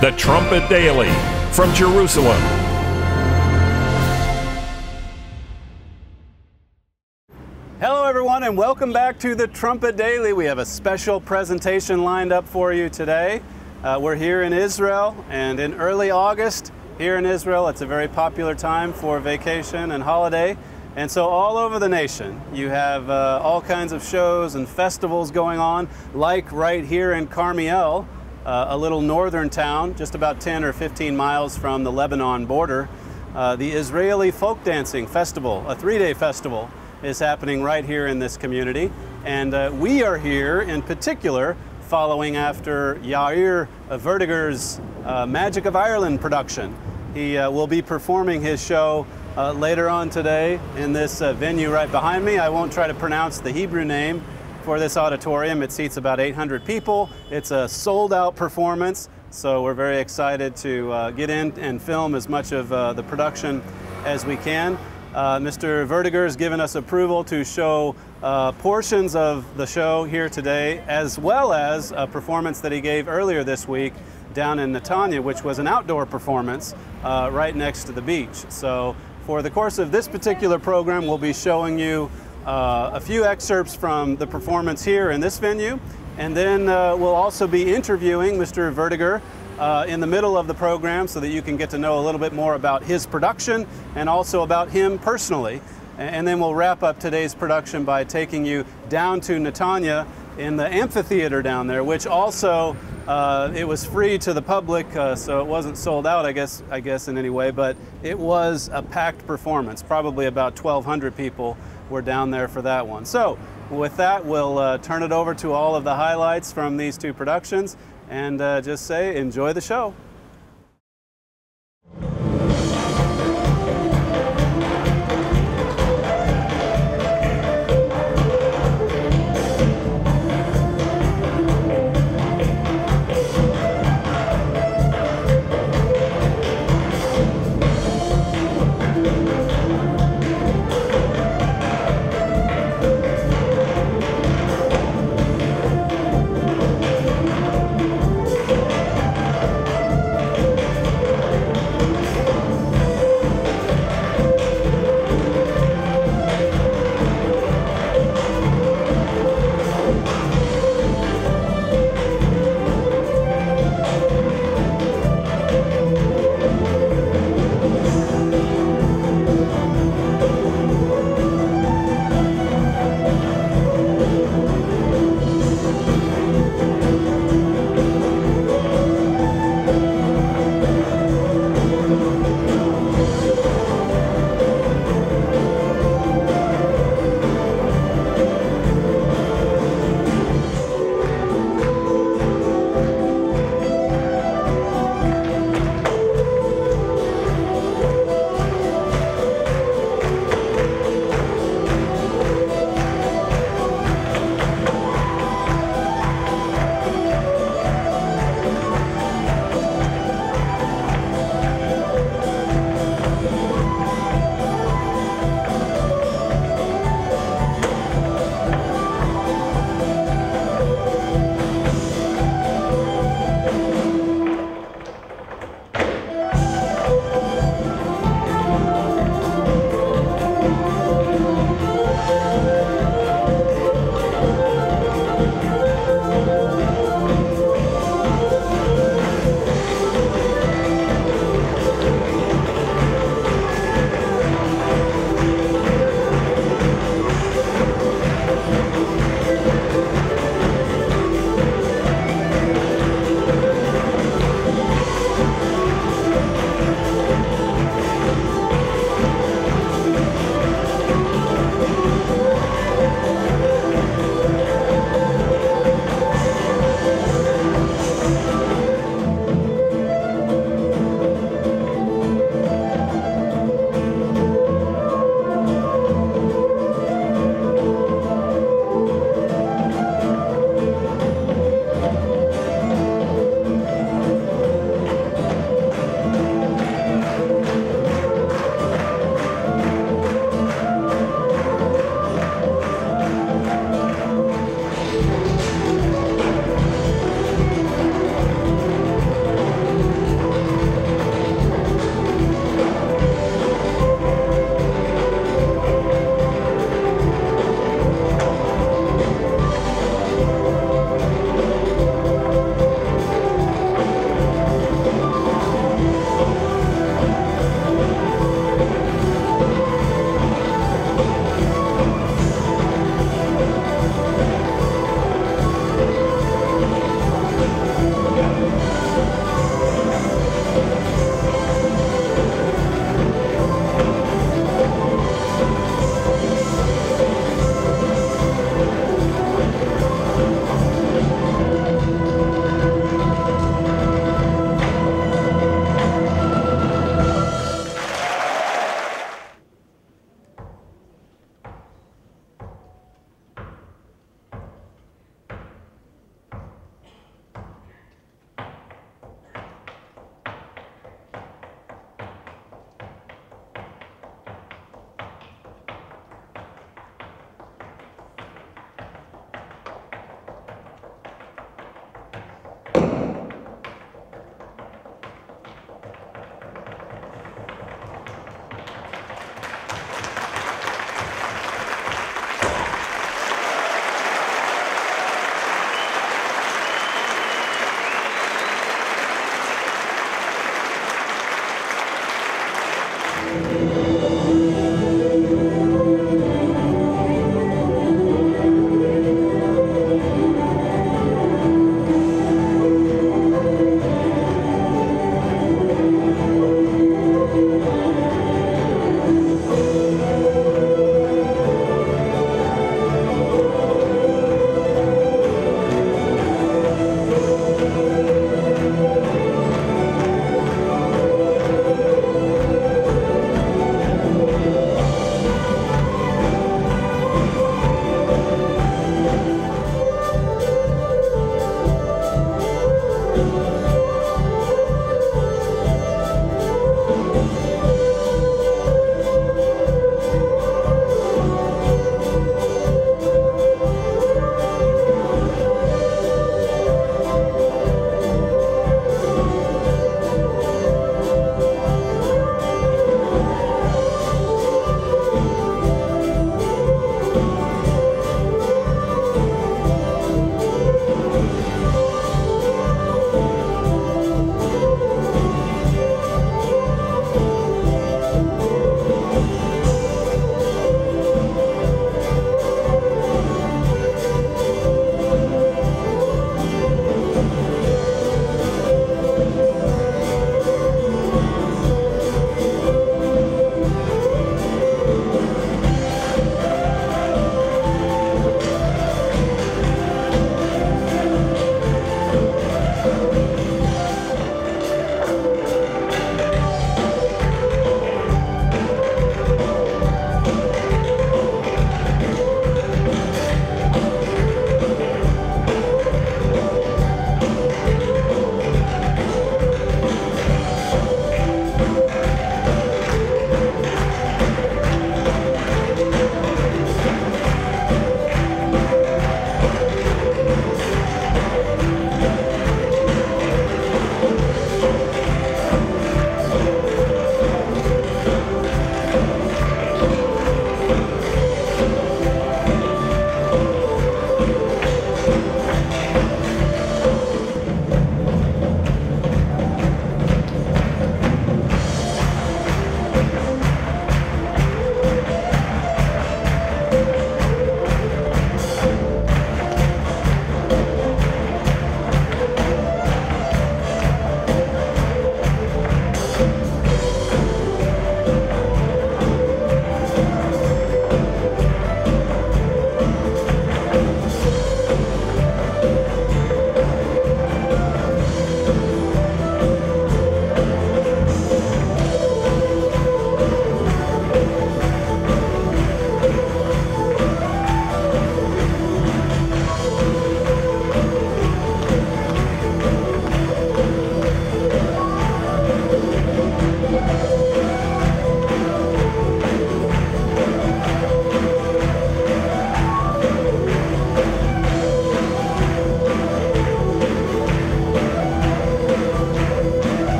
the Trumpet Daily from Jerusalem. Hello everyone and welcome back to the Trumpet Daily. We have a special presentation lined up for you today. We're here in Israel, and in early August here in Israel, it's a very popular time for vacation and holiday. And so all over the nation, you have all kinds of shows and festivals going on, like right here in Carmiel, a little northern town, just about 10 or 15 miles from the Lebanon border. The Israeli Folk Dancing Festival, a 3-day festival, is happening right here in this community. And we are here in particular following after Yair Werdyger's Magic of Ireland production. He will be performing his show later on today in this venue right behind me. I won't try to pronounce the Hebrew name for this auditorium. It seats about 800 people. It's a sold-out performance, so we're very excited to get in and film as much of the production as we can. Mr. Werdyger has given us approval to show portions of the show here today, as well as a performance that he gave earlier this week down in Netanya, which was an outdoor performance right next to the beach. So for the course of this particular program, we'll be showing you a few excerpts from the performance here in this venue, and then we'll also be interviewing Mr. Werdyger in the middle of the program so that you can get to know a little bit more about his production and also about him personally. And then we'll wrap up today's production by taking you down to Netanya in the amphitheater down there, which also it was free to the public, so it wasn't sold out, I guess in any way, but it was a packed performance. Probably about 1,200 people were down there for that one. So with that, we'll turn it over to all of the highlights from these two productions and just say enjoy the show.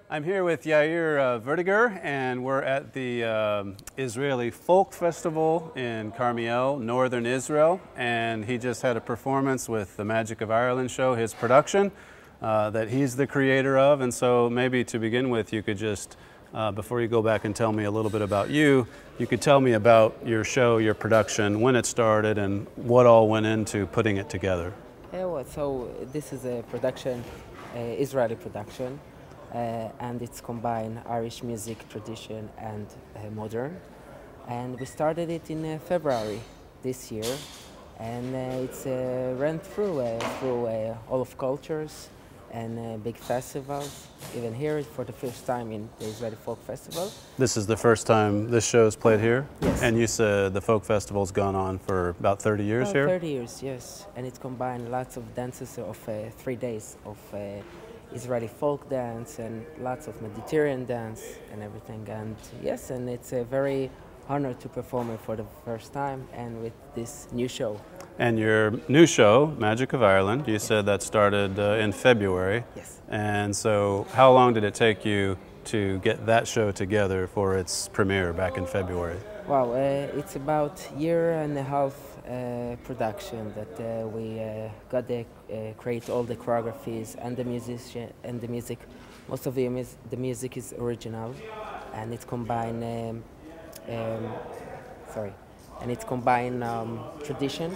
I'm here with Yair Werdyger, and we're at the Israeli Folk Festival in Carmiel, northern Israel, and he just had a performance with the Magic of Ireland show, his production, that he's the creator of. And so maybe to begin with, you could just, before you go back and tell me a little bit about you, you could tell me about your show, your production, when it started, and what all went into putting it together. Yeah, well, so this is a production, Israeli production. And it's combined Irish music tradition and modern. And we started it in February this year, and it's ran through all of cultures and big festivals. Even here for the first time in the Israeli Folk Festival. This is the first time this show is played here? Yes. And you said the folk festival's gone on for about 30 years here? 30 years, yes. And it combined lots of dances of 3 days of Israeli folk dance and lots of Mediterranean dance and everything. And yes, and it's a very honor to perform it for the first time and with this new show. And your new show, Magic of Ireland, you said that started in February. Yes. And so how long did it take you to get that show together for its premiere back in February? Wow, it's about a year and a half production that we got to create all the choreographies and the musician and the music. Most of the music is original, and it's combined. And it's combined tradition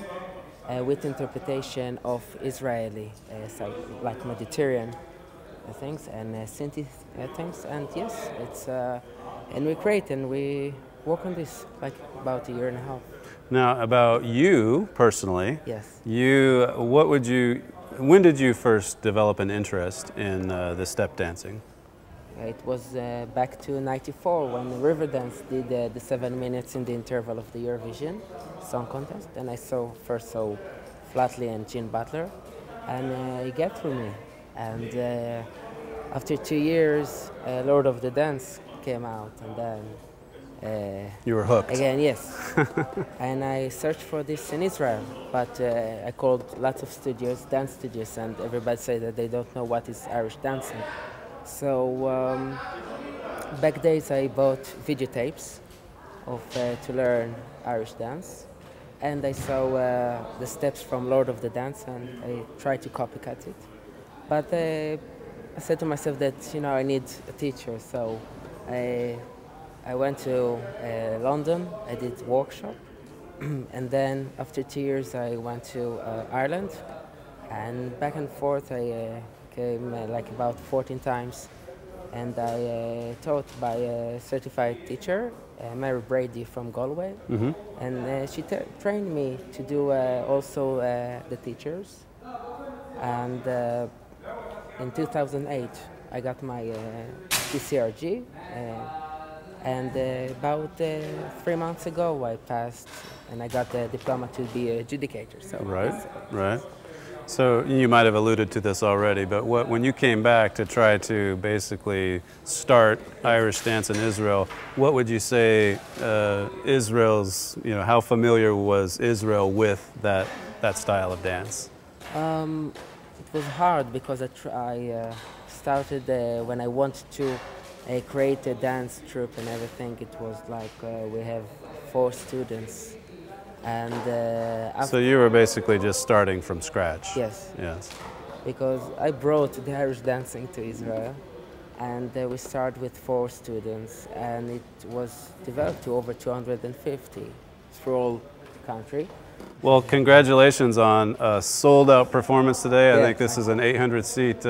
with interpretation of Israeli, like Mediterranean things and Sinti things. And yes, it's and we create and we work on this like about a year and a half. Now, about you personally, yes. When did you first develop an interest in the step dancing? It was back to '94 when Riverdance did the 7 minutes in the interval of the Eurovision Song Contest, and I first saw Flatley and Gene Butler, and it got through me. And after 2 years, Lord of the Dance came out, and then you were hooked. Again, yes. And I searched for this in Israel, but I called lots of studios, dance studios, and everybody said that they don't know what is Irish dancing. So back days I bought videotapes to learn Irish dance, and I saw the steps from Lord of the Dance, and I tried to copycat it. But I said to myself that I need a teacher, so I went to London, I did a workshop, and then after 2 years I went to Ireland, and back and forth I came like about 14 times, and I taught by a certified teacher, Mary Brady from Galway, and she trained me to do also the teachers, and in 2008 I got my TCRG. And about 3 months ago, I passed, and I got the diploma to be an adjudicator. So Right. So you might have alluded to this already, but when you came back to try to basically start Irish dance in Israel, what would you say Israel's? How familiar was Israel with that style of dance? It was hard because I started when I wanted to. I create a dance troupe and everything. It was like we have 4 students, and so you were basically just starting from scratch. Yes. Yes. Because I brought the Irish dancing to Israel, and we started with 4 students, and it was developed to over 250 through all the country. Well, congratulations on a sold-out performance today. I Yes, think this is an 800-seat.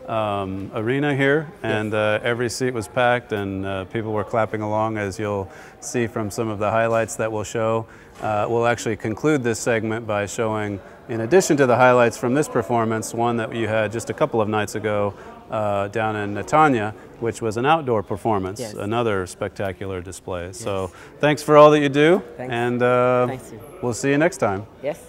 Arena here, and every seat was packed, and people were clapping along, as you'll see from some of the highlights that we'll show. We'll actually conclude this segment by showing, in addition to the highlights from this performance, one that you had just a couple of nights ago down in Netanya, which was an outdoor performance, yes. Another spectacular display. Yes. So thanks for all that you do, Thanks. and Thanks. We'll see you next time. Yes.